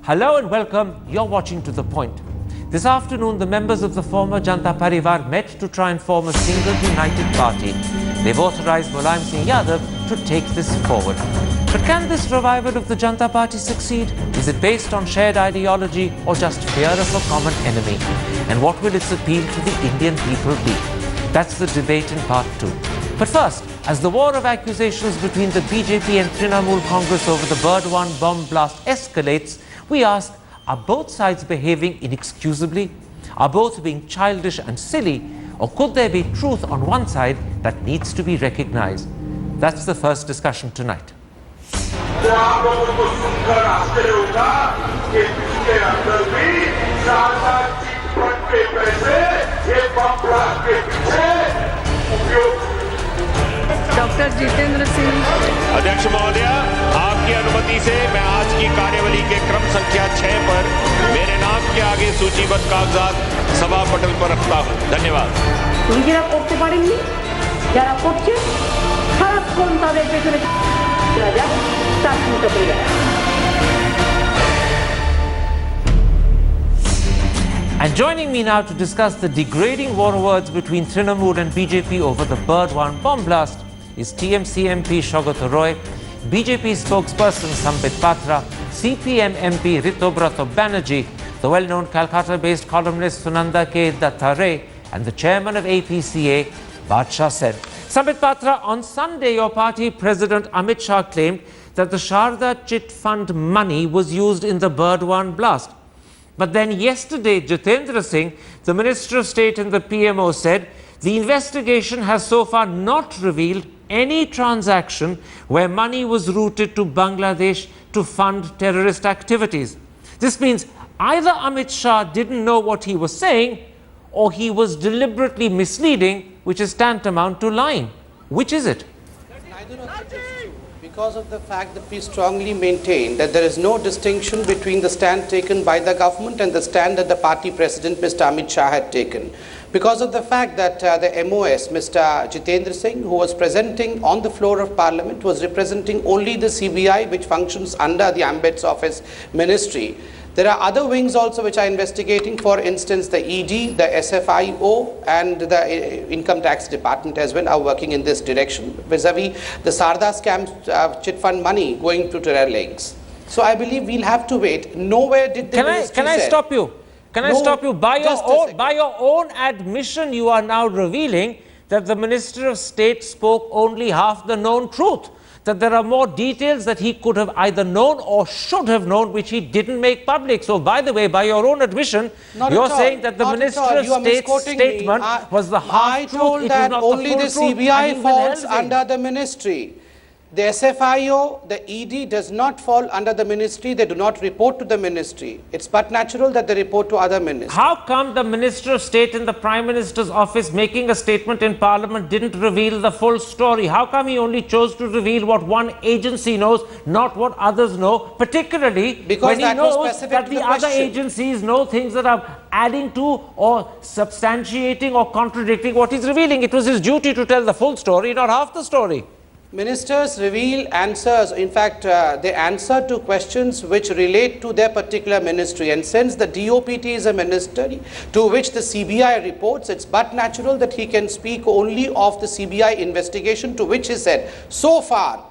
Hello and welcome. You're watching To The Point. This afternoon, the members of the former Janata Parivar met to try and form a single united party. They've authorized Mulayam Singh Yadav to take this forward. But can this revival of the Janata Party succeed? Is it based on shared ideology or just fear of a common enemy? And what will its appeal to the Indian people be? That's the debate in part 2. But first, as the war of accusations between the BJP and Trinamool Congress over the Burdwan bomb blast escalates, we ask, are both sides behaving inexcusably? Are both being childish and silly? Or could there be truth on one side that needs to be recognized? That's the first discussion tonight. Doctor Jitendra Singh अध्यक्ष महोदय, आपकी अनुमति से मैं आज की कार्यवली के क्रम संख्या 6 पर मेरे नाम के आगे सूचीबद्ध कागजात सभा पटल पर रखता हूं। धन्यवाद। নিজেরা করতে পারেননি, যারা করছে সারাক্ষণ তাদের পেছনে রাজা তার চিন্তা করে যায়। And joining me now to discuss the degrading war words between Trinamool and BJP over the Burdwan bomb blast is TMC MP Saugata Roy, BJP spokesperson Sambit Patra, CPM MP Ritobrato Banerjee, the well-known Calcutta-based columnist Sunanda K. Dattare, and the chairman of APCA, Badshah Sen. Sambit Patra, on Sunday, your party president Amit Shah claimed that the Sharda Chit Fund money was used in the Burdwan blast. But then yesterday, Jitendra Singh, the Minister of State and the PMO, said the investigation has so far not revealed any transaction where money was routed to Bangladesh to fund terrorist activities. This means either Amit Shah didn't know what he was saying or he was deliberately misleading, which is tantamount to lying. Which is it? Neither of it is true, because of the fact that we strongly maintain that there is no distinction between the stand taken by the government and the stand that the party president, Mr. Amit Shah, had taken. Because of the fact that the MOS, Mr. Jitendra Singh, who was presenting on the floor of Parliament, was representing only the CBI, which functions under the Ambed's office ministry. There are other wings also which are investigating, for instance, the ED, the SFIO, and the Income Tax Department as well are working in this direction, vis-a-vis the Sarda scam chit fund money going to terror links. So I believe we'll have to wait. Nowhere did the ministry Can I stop you? Can I stop you? By your own admission, you are now revealing that the Minister of State spoke only half the known truth. That there are more details that he could have either known or should have known, which he didn't make public. So, by the way, by your own admission, you're saying that the Minister of State's statement was the half truth. I told that only the CBI falls under the ministry. The SFIO, the ED does not fall under the ministry. They do not report to the ministry. It's but natural that they report to other ministries. How come the Minister of State in the Prime Minister's office making a statement in Parliament didn't reveal the full story? How come he only chose to reveal what one agency knows, not what others know, particularly because when he knows that the other agencies know things that are adding to or substantiating or contradicting what he's revealing? It was his duty to tell the full story, not half the story. Ministers reveal answers. In fact, they answer to questions which relate to their particular ministry. And since the DOPT is a ministry to which the CBI reports, it's but natural that he can speak only of the CBI investigation, to which he said, so far,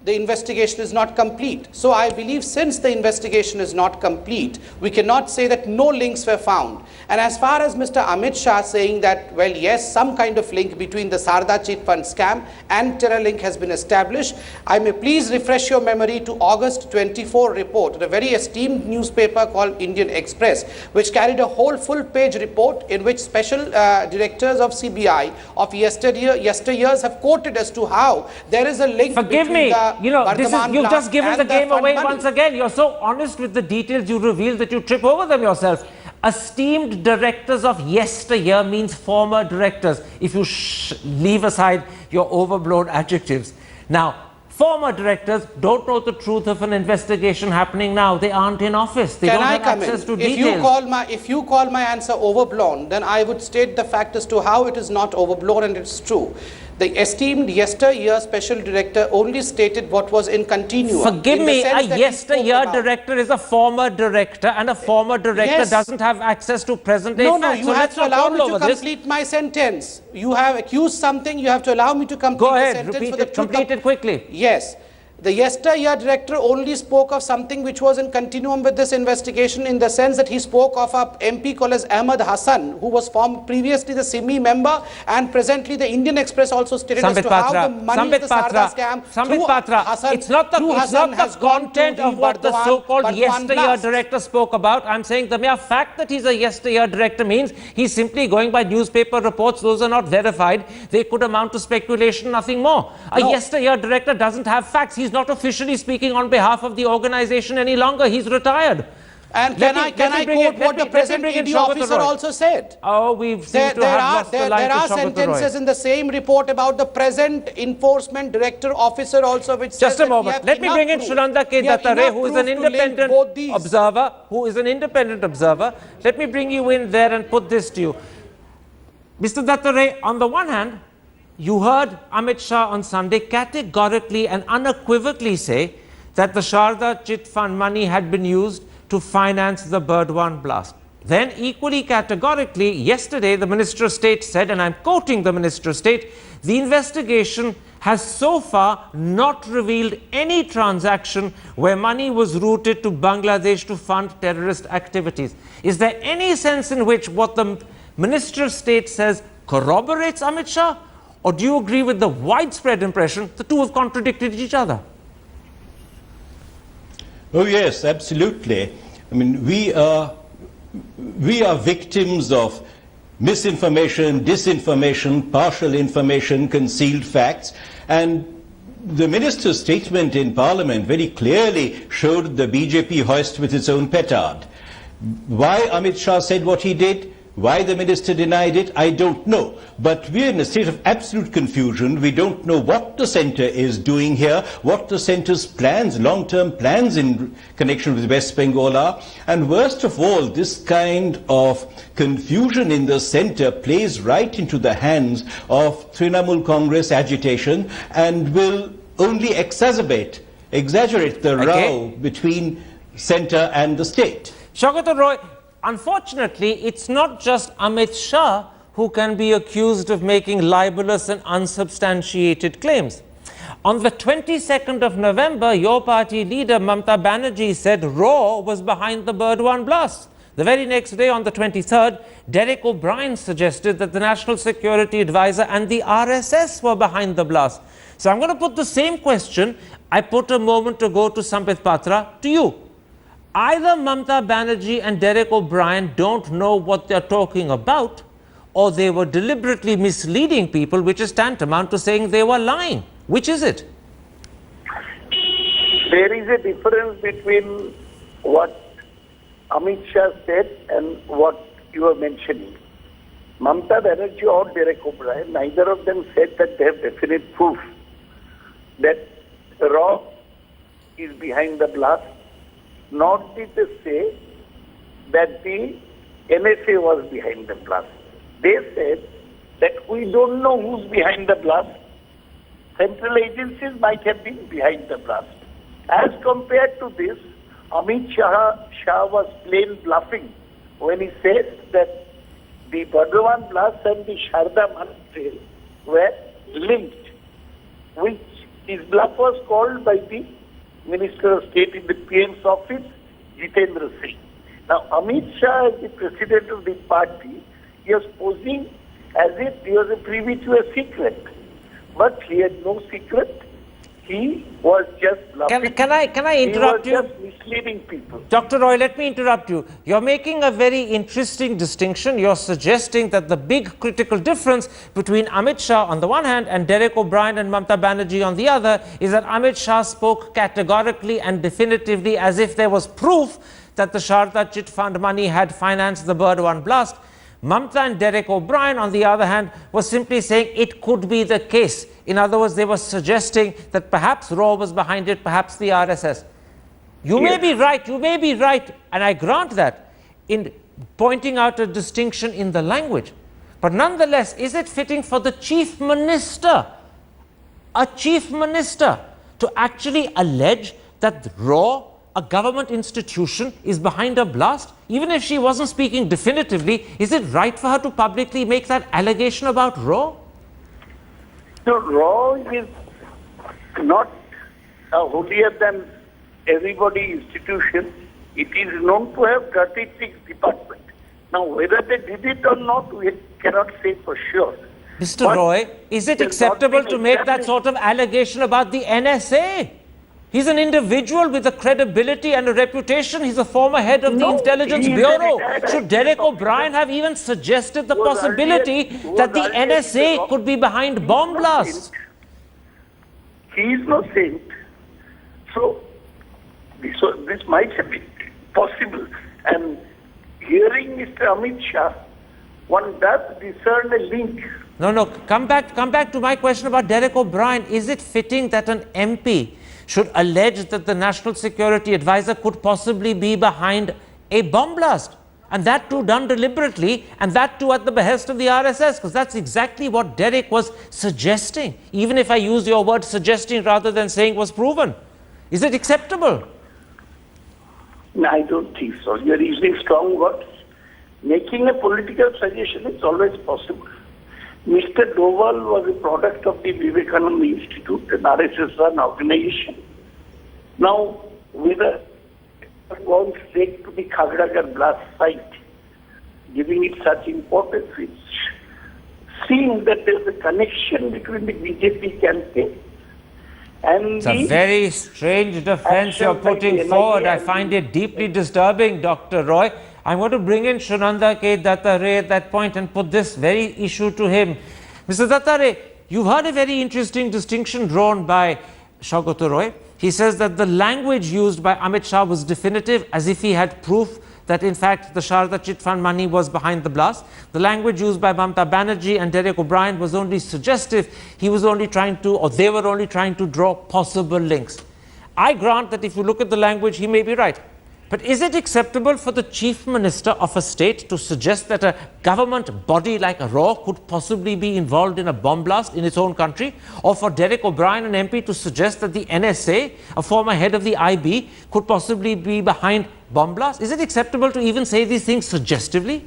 the investigation is not complete. So I believe since the investigation is not complete, we cannot say that no links were found. And as far as Mr. Amit Shah saying that, well, yes, some kind of link between the Sarda Chit Fund scam and terror link has been established, I may please refresh your memory to August 24 report, a very esteemed newspaper called Indian Express, which carried a whole full-page report in which special directors of CBI of yesteryears have quoted as to how there is a link between the you've just given the game away once again. You're so honest with the details you reveal that you trip over them yourself. Esteemed directors of yesteryear means former directors, if you leave aside your overblown adjectives. Now, former directors don't know the truth of an investigation happening now. They aren't in office. They don't have access to details. If you call my answer overblown, then I would state the fact as to how it is not overblown and it's true. The esteemed yesteryear special director only stated what was in continuum. Forgive me, a yesteryear director is a former director, and a former director doesn't have access to present-day facts. No, you have to allow me to complete my sentence. You have accused something, you have to allow me to complete the sentence. Complete it quickly. Yes. The yesteryear director only spoke of something which was in continuum with this investigation, in the sense that he spoke of a MP called as Ahmed Hassan, who was previously the SIMI member, and presently the Indian Express also stated as to how the money of the Sarda scam Sambit Patra, it's not the content of what the so-called yesteryear director spoke about. I'm saying the mere fact that he's a yesteryear director means he's simply going by newspaper reports. Those are not verified. They could amount to speculation, nothing more. A yesteryear director doesn't have facts. He's not officially speaking on behalf of the organization any longer. He's retired. And can I quote what the present ED officer also said? Oh, we've seemed to have lost the line There are sentences in the same report about the present enforcement director officer also, which just says a moment. Let me bring in Shunanda K. Dattare, who is an independent observer. Let me bring you in there and put this to you. Mr. Dattare, on the one hand, you heard Amit Shah on Sunday categorically and unequivocally say that the Sharda Chit Fund money had been used to finance the Burdwan blast. Then equally categorically, yesterday the Minister of State said, and I'm quoting the Minister of State, the investigation has so far not revealed any transaction where money was routed to Bangladesh to fund terrorist activities. Is there any sense in which what the Minister of State says corroborates Amit Shah? Or do you agree with the widespread impression the two have contradicted each other? Oh yes, absolutely. I mean, we are victims of misinformation, disinformation, partial information, concealed facts, and the minister's statement in Parliament very clearly showed the BJP hoist with its own petard. Why Amit Shah said what he did, why the minister denied it, I don't know. But we're in a state of absolute confusion. We don't know what the centre is doing here, what the centre's plans, long-term plans in connection with West Bengal are. And worst of all, this kind of confusion in the centre plays right into the hands of Trinamool Congress agitation and will only exaggerate the row between centre and the state. Shaukat Roy, unfortunately, it's not just Amit Shah who can be accused of making libelous and unsubstantiated claims. On the 22nd of November, your party leader Mamta Banerjee said RAW was behind the Burdwan blast. The very next day, on the 23rd, Derek O'Brien suggested that the National Security Advisor and the RSS were behind the blast. So I'm going to put the same question I put a moment ago to Sambit Patra to you. Either Mamta Banerjee and Derek O'Brien don't know what they're talking about, or they were deliberately misleading people, which is tantamount to saying they were lying. Which is it? There is a difference between what Amit Shah said and what you are mentioning. Mamta Banerjee or Derek O'Brien, neither of them said that they have definite proof that RAW is behind the blast, nor did they say that the NSA was behind the blast. They said that we don't know who's behind the blast. Central agencies might have been behind the blast. As compared to this, Amit Shah was plain bluffing when he said that the Burdwan blast and the Sharda money trail were linked, which his bluff was called by the Minister of State in the PM's office, Jitendra Singh. Now, Amit Shah, as the president of the party, he was posing as if he was privy to a secret. But he had no secret. He was just bluffing. Can I interrupt you? He was just misleading people. Dr. Roy, let me interrupt you. You're making a very interesting distinction. You're suggesting that the big critical difference between Amit Shah on the one hand and Derek O'Brien and Mamta Banerjee on the other is that Amit Shah spoke categorically and definitively as if there was proof that the Sharda Chit Fund money had financed the Burdwan blast. Mamta and Derek O'Brien, on the other hand, were simply saying it could be the case. In other words, they were suggesting that perhaps RAW was behind it, perhaps the RSS. You may be right, and I grant that, in pointing out a distinction in the language. But nonetheless, is it fitting for the chief minister, a chief minister, to actually allege that RAW, a government institution, is behind a blast? Even if she wasn't speaking definitively, is it right for her to publicly make that allegation about RAW? So RAW is not a holier than everybody institution. It is known to have 36 departments. Now, whether they did it or not, we cannot say for sure. Mr. Roy, is it acceptable to make that sort of allegation about the NSA? He's an individual with a credibility and a reputation. He's a former head of the Intelligence Bureau. Should Derek O'Brien have even suggested the possibility that the NSA could be behind bomb blasts? He is no saint. So this might have been possible. And hearing Mr. Amit Shah, one does discern a link. No, come back to my question about Derek O'Brien. Is it fitting that an MP should allege that the National Security Advisor could possibly be behind a bomb blast? And that too done deliberately, and that too at the behest of the RSS, because that's exactly what Derek was suggesting, even if I use your word suggesting rather than saying was proven. Is it acceptable? No, I don't think so. You're using strong words. Making a political suggestion is always possible. Mr. Doval was a product of the Vivekananda Institute, an RSS-run organization. Now, whether one straight to the Khagragar blast site, giving it such importance, it seems that there's a connection between the BJP campaign and it's a very strange defense you're putting forward. I find it deeply disturbing, Dr. Roy. I'm going to bring in Shunanda K. Dattare at that point and put this very issue to him. Mr. Dattare, you've heard a very interesting distinction drawn by Shaukat Roy. He says that the language used by Amit Shah was definitive, as if he had proof that in fact the Sharda Chit Fund money was behind the blast. The language used by Mamta Banerjee and Derek O'Brien was only suggestive. He was only trying to, or they were only trying to draw possible links. I grant that if you look at the language, he may be right. But is it acceptable for the chief minister of a state to suggest that a government body like a RAW could possibly be involved in a bomb blast in its own country? Or for Derek O'Brien, an MP, to suggest that the NSA, a former head of the IB, could possibly be behind bomb blasts? Is it acceptable to even say these things suggestively?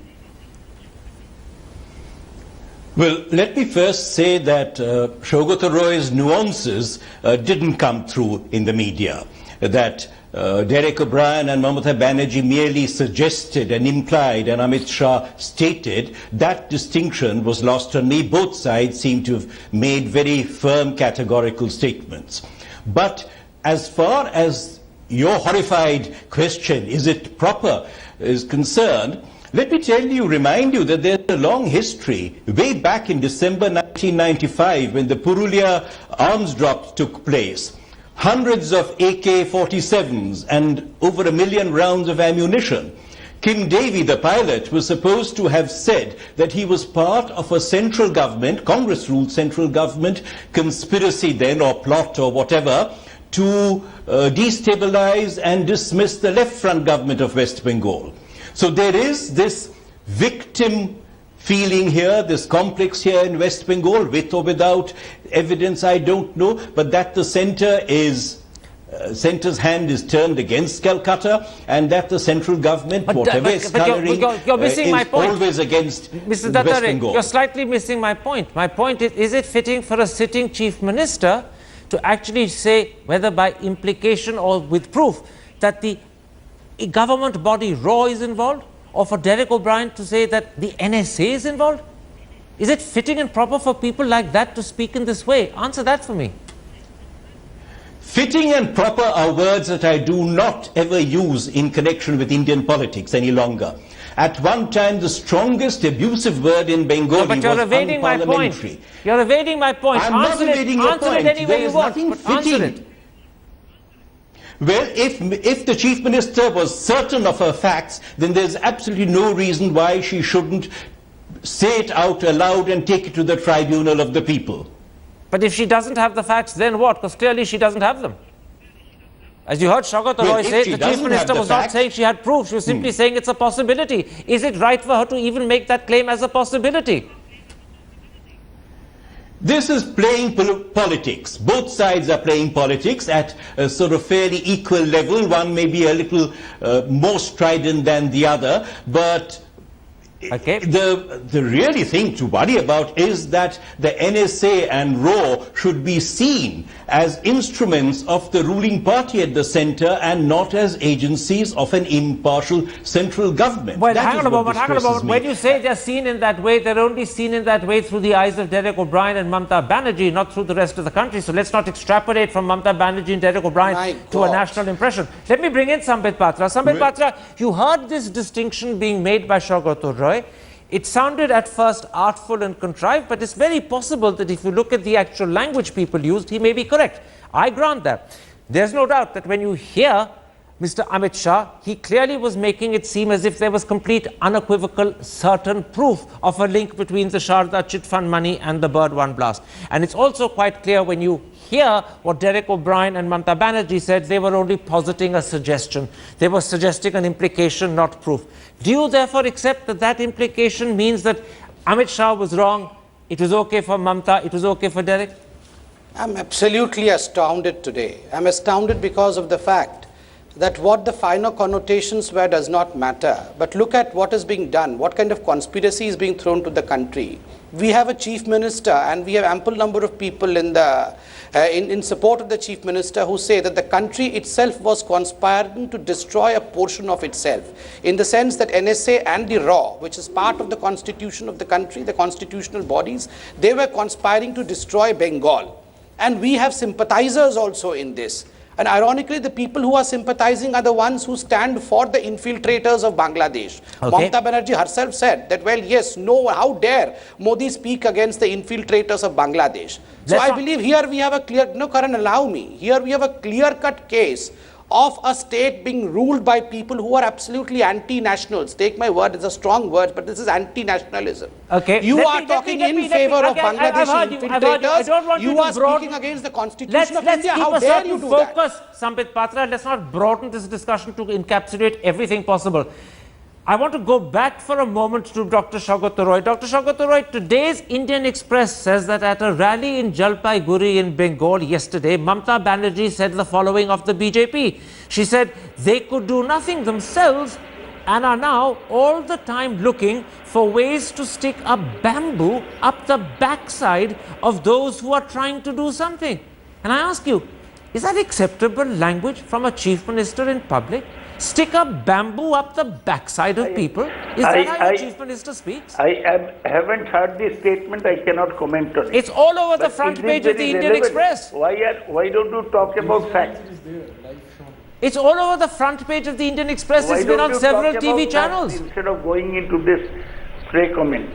Well, let me first say that Shaukat Roy's nuances didn't come through in the media. That Derek O'Brien and Mamata Banerjee merely suggested and implied, and Amit Shah stated, that distinction was lost on me. Both sides seem to have made very firm categorical statements. But as far as your horrified question, is it proper, is concerned, let me remind you that there's a long history. Way back in December 1995, when the Purulia arms drop took place, hundreds of AK-47s and over 1 million rounds of ammunition. King Davy, the pilot, was supposed to have said that he was part of a central government, Congress-ruled central government, conspiracy then, or plot or whatever, to destabilize and dismiss the left front government of West Bengal. So there is this victim feeling here, this complex here in West Bengal, with or without evidence, I don't know, but that the centre's hand is turned against Calcutta, and that the central government, whatever is coloring, you're missing my point. Always against Mr. West Bengal. You're slightly missing my point. My point is it fitting for a sitting chief minister to actually say, whether by implication or with proof, that the government body RAW is involved? Or for Derek O'Brien to say that the NSA is involved? Is it fitting and proper for people like that to speak in this way? Answer that for me. Fitting and proper are words that I do not ever use in connection with Indian politics any longer. At one time, the strongest abusive word in Bengali was evading my point. You're evading my point. I'm not evading your point. Answer it any way you want. Answer it. Well, if the Chief Minister was certain of her facts, then there's absolutely no reason why she shouldn't say it out aloud and take it to the tribunal of the people. But if she doesn't have the facts, then what? Because clearly she doesn't have them. As you heard Shaukat Roy say, the Chief Minister was not saying she had proof. She was simply saying it's a possibility. Is it right for her to even make that claim as a possibility? This is playing politics. Both sides are playing politics at a sort of fairly equal level. One may be a little more strident than the other, but okay. The really thing to worry about is that the NSA and RAW should be seen as instruments of the ruling party at the centre and not as agencies of an impartial central government. Well, That hang is on a what moment, hang on a distresses moment. me. When you say they're seen in that way, they're only seen in that way through the eyes of Derek O'Brien and Mamta Banerjee, not through the rest of the country. So let's not extrapolate from Mamta Banerjee and Derek O'Brien to a national impression. Let me bring in Sambit Patra. Sambit Patra, you heard this distinction being made by Shaugat Roy. It sounded at first artful and contrived, but it's very possible that if you look at the actual language people used, he may be correct. I grant that. There's no doubt that when you hear Mr. Amit Shah, he clearly was making it seem as if there was complete, unequivocal, certain proof of a link between the Sharda chit fund money and the Burdwan blast. And it's also quite clear when you hear what Derek O'Brien and Mamta Banerjee said, they were only positing a suggestion. They were suggesting an implication, not proof. Do you therefore accept that that implication means that Amit Shah was wrong, it was okay for Mamta, it was okay for Derek? I'm absolutely astounded today. I'm astounded because of the fact that what the finer connotations were does not matter. But look at what is being done, what kind of conspiracy is being thrown to the country. We have a chief minister and we have ample number of people in support of the chief minister who say that the country itself was conspiring to destroy a portion of itself, in the sense that NSA and the RAW, which is part of the constitution of the country, the constitutional bodies, they were conspiring to destroy Bengal. And we have sympathizers also in this. And ironically, the people who are sympathizing are the ones who stand for the infiltrators of Bangladesh. Okay. Mamta Banerjee herself said that, well, yes, no, how dare Modi speak against the infiltrators of Bangladesh. So I believe here we have a clear, no, Karan, allow me. Here we have a clear-cut case of a state being ruled by people who are absolutely anti-nationals. Take my word, it's a strong word, but this is anti-nationalism. Okay. You are talking in favor of Bangladeshi infiltrators. You are speaking against the constitution of India. How dare you do that? Focus, Sambit Patra. Let's not broaden this discussion to encapsulate everything possible. I want to go back for a moment to Dr. Shaugat Roy. Dr. Shaugat Roy, today's Indian Express says that at a rally in Jalpaiguri in Bengal yesterday, Mamta Banerjee said the following of the BJP. She said they could do nothing themselves and are now all the time looking for ways to stick a bamboo up the backside of those who are trying to do something. And I ask you, is that acceptable language from a chief minister in public? Stick a bamboo up the backside of people? Is that how your chief minister speaks? I haven't heard this statement. I cannot comment on it. It's all over the But front is it page of the very Indian relevant? Express. Why don't you talk about facts? It's all over the front page of the Indian Express. Why It's been don't on you several talk TV about channels. facts instead of going into this stray comment?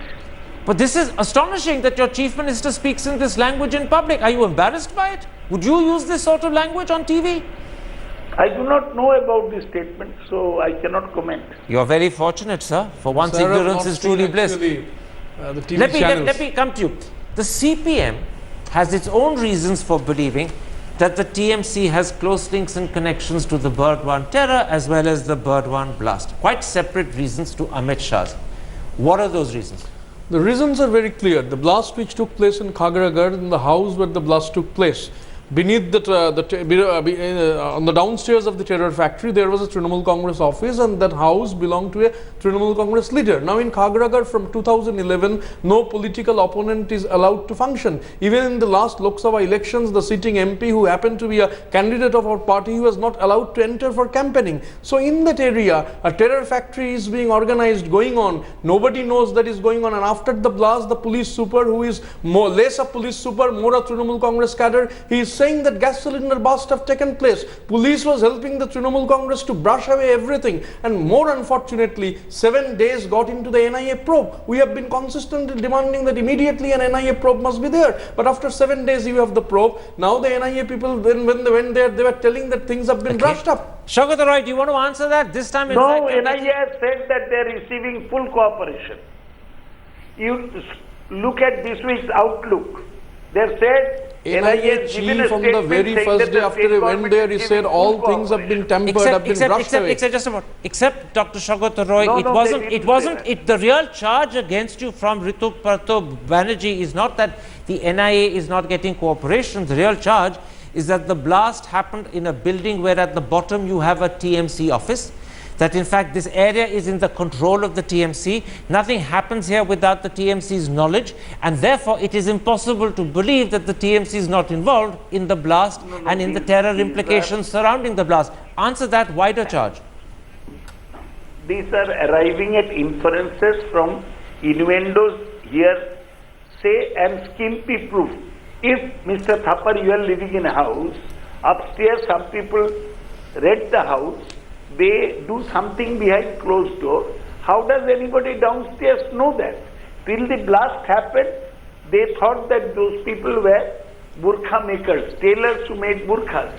But this is astonishing that your chief minister speaks in this language in public. Are you embarrassed by it? Would you use this sort of language on TV? I do not know about this statement, so I cannot comment. You're very fortunate, sir. For once, ignorance is truly bliss. The TV Let me come to you. The CPM has its own reasons for believing that the TMC has close links and connections to the Burdwan terror as well as the Burdwan blast. Quite separate reasons to Amit Shah's. What are those reasons? The reasons are very clear. The blast which took place in Khagragarh, in the house where the blast took place, beneath on the downstairs of the terror factory, there was a Trinamool Congress office, and that house belonged to a Trinamool Congress leader. Now in Khagragarh from 2011, no political opponent is allowed to function. Even in the last Lok Sabha elections, the sitting MP who happened to be a candidate of our party, he was not allowed to enter for campaigning. So in that area, a terror factory is being organized, going on. Nobody knows that is going on. And after the blast, the police super, who is less a police super, more a Trinamool Congress cadre, he is saying that gas cylinder burst have taken place. Police was helping the Trinamool Congress to brush away everything, and more unfortunately 7 days got into the NIA probe. We have been consistently demanding that immediately an NIA probe must be there, but after 7 days you have the probe. Now the NIA people, when they went there, they were telling that things have been brushed up. Shaugat Roy, do you want to answer that? This time, No, NIA has said that they are receiving full cooperation. You look at this week's Outlook. They said NIA chief from the very first day after he went there, he said all things have been tempered, have been brushed away. Except Dr. Shogata Roy, the real charge against you from Ritu Parto Banerjee is not that the NIA is not getting cooperation. The real charge is that the blast happened in a building where at the bottom you have a TMC office. That in fact this area is in the control of the TMC. Nothing happens here without the TMC's knowledge, and therefore it is impossible to believe that the TMC is not involved in the blast and in the terror implications surrounding the blast. Answer that wider charge. These are arriving at inferences from innuendos, hearsay and skimpy proof. If Mr. Thapar, you are living in a house, upstairs some people read the house, they do something behind closed door. How does anybody downstairs know that? Till the blast happened, they thought that those people were burqa makers, tailors who made burqas.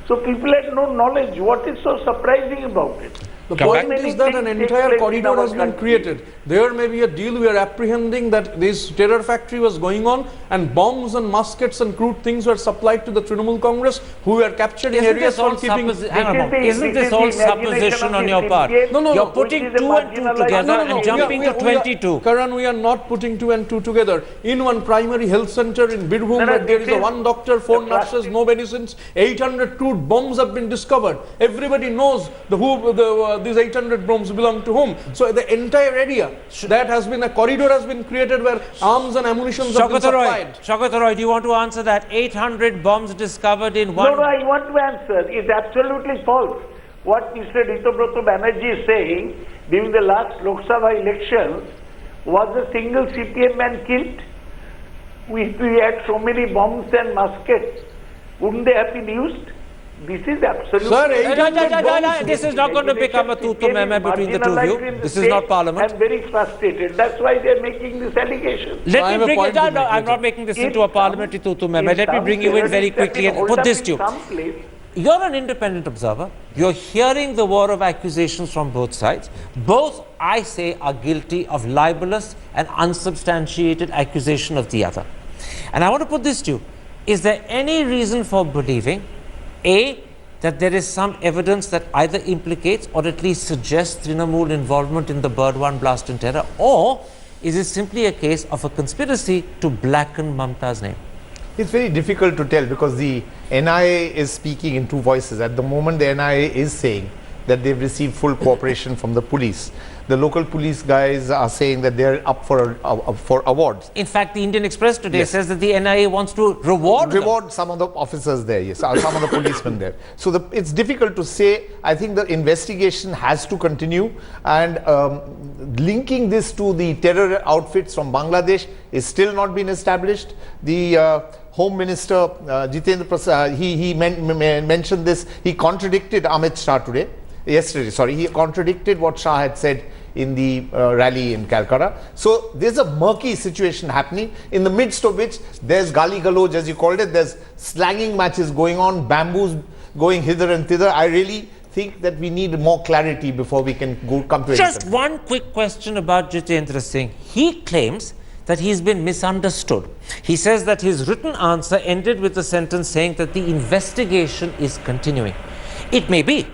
So people had no knowledge. What is so surprising about it? The point is that an entire corridor has been created. There may be a deal. We are apprehending that this terror factory was going on and bombs and muskets and crude things were supplied to the Trinamool Congress, who were captured in areas for keeping... Isn't this all supposition on your part? No. You're putting 2 and 2 together and jumping to 22. Karan, we are not putting 2 and 2 together. In one primary health center in Burdwan, where there is a 1 doctor, 4 nurses, no medicines, 800 crude bombs have been discovered. Everybody knows these 800 bombs belong to whom. So the entire area that has been a corridor has been created where arms and ammunition have been supplied. Shogata Roy, do you want to answer that? 800 bombs discovered in one... No, I want to answer. It's absolutely false. What Mr. Ritobroto Banerjee is saying during the last Lok Sabha elections, was a single CPM man killed? We had so many bombs and muskets. Wouldn't they have been used? This is absolutely... Sir, this is not going to become a tutu-meme between the two of you. This is not Parliament. I'm very frustrated. That's why they're making this allegation. Let me bring it down. I'm not making this into a parliamentary tutu-meme. Let me bring you in very quickly and put this to you. You're an independent observer. You're hearing the war of accusations from both sides. Both, I say, are guilty of libelous and unsubstantiated accusation of the other. And I want to put this to you. Is there any reason for believing A, that there is some evidence that either implicates or at least suggests Trinamool involvement in the Burdwan blast and terror, or is it simply a case of a conspiracy to blacken Mamta's name? It's very difficult to tell because the NIA is speaking in 2 voices. At the moment, the NIA is saying that they've received full cooperation from the police. The local police guys are saying that they're up for awards. In fact, the Indian Express today says that the NIA wants to reward some of the officers there, yes, some of the policemen there. So it's difficult to say. I think the investigation has to continue, and linking this to the terror outfits from Bangladesh is still not been established. The Home Minister Jitendra Prasad, he mentioned this. He contradicted Amit Shah yesterday. He contradicted what Shah had said in the rally in Calcutta. So there's a murky situation happening, in the midst of which there's gali galoj, as you called it. There's slanging matches going on, bamboos going hither and thither. I really think that we need more clarity before we can come to Just one quick question about Jitendra Singh. He claims that he's been misunderstood. He says that his written answer ended with a sentence saying that the investigation is continuing. It may be.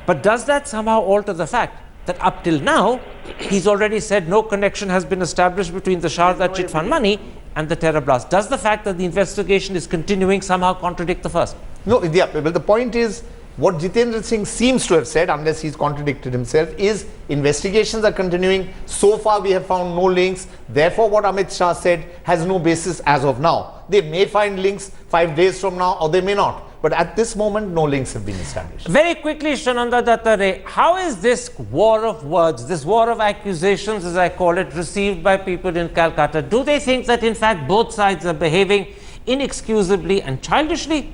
But does that somehow alter the fact that up till now, he's already said no connection has been established between the Sharda chit fund money and the terror blast? Does the fact that the investigation is continuing somehow contradict the first? No, yeah, but the point is, what Jitendra Singh seems to have said, unless he's contradicted himself, is investigations are continuing. So far we have found no links. Therefore, what Amit Shah said has no basis as of now. They may find links 5 days from now, or they may not. But at this moment, no links have been established. Very quickly, Shananda Dattare, how is this war of words, this war of accusations, as I call it, received by people in Calcutta? Do they think that, in fact, both sides are behaving inexcusably and childishly?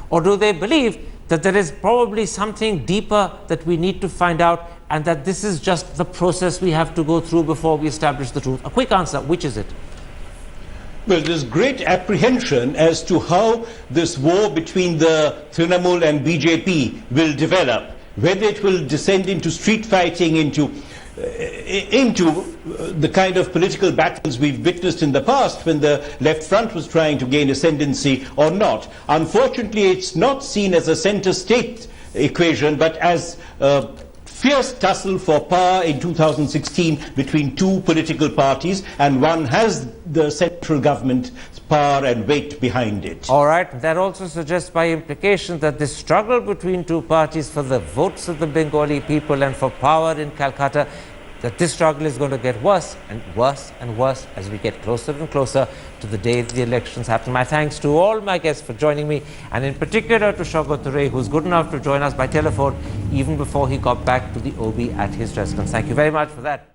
Or do they believe that there is probably something deeper that we need to find out, and that this is just the process we have to go through before we establish the truth? A quick answer, which is it? Well, there's great apprehension as to how this war between the Trinamool and BJP will develop, whether it will descend into street fighting, into into the kind of political battles we've witnessed in the past when the left front was trying to gain ascendancy or not. Unfortunately, it's not seen as a center-state equation, but as a fierce tussle for power in 2016 between two political parties, and one has the central government power and weight behind it. All right. That also suggests by implication that this struggle between two parties for the votes of the Bengali people and for power in Calcutta, that this struggle is going to get worse and worse and worse as we get closer and closer to the day the elections happen. My thanks to all my guests for joining me, and in particular to Shaukat Ray, who's good enough to join us by telephone even before he got back to the OB at his residence. Thank you very much for that.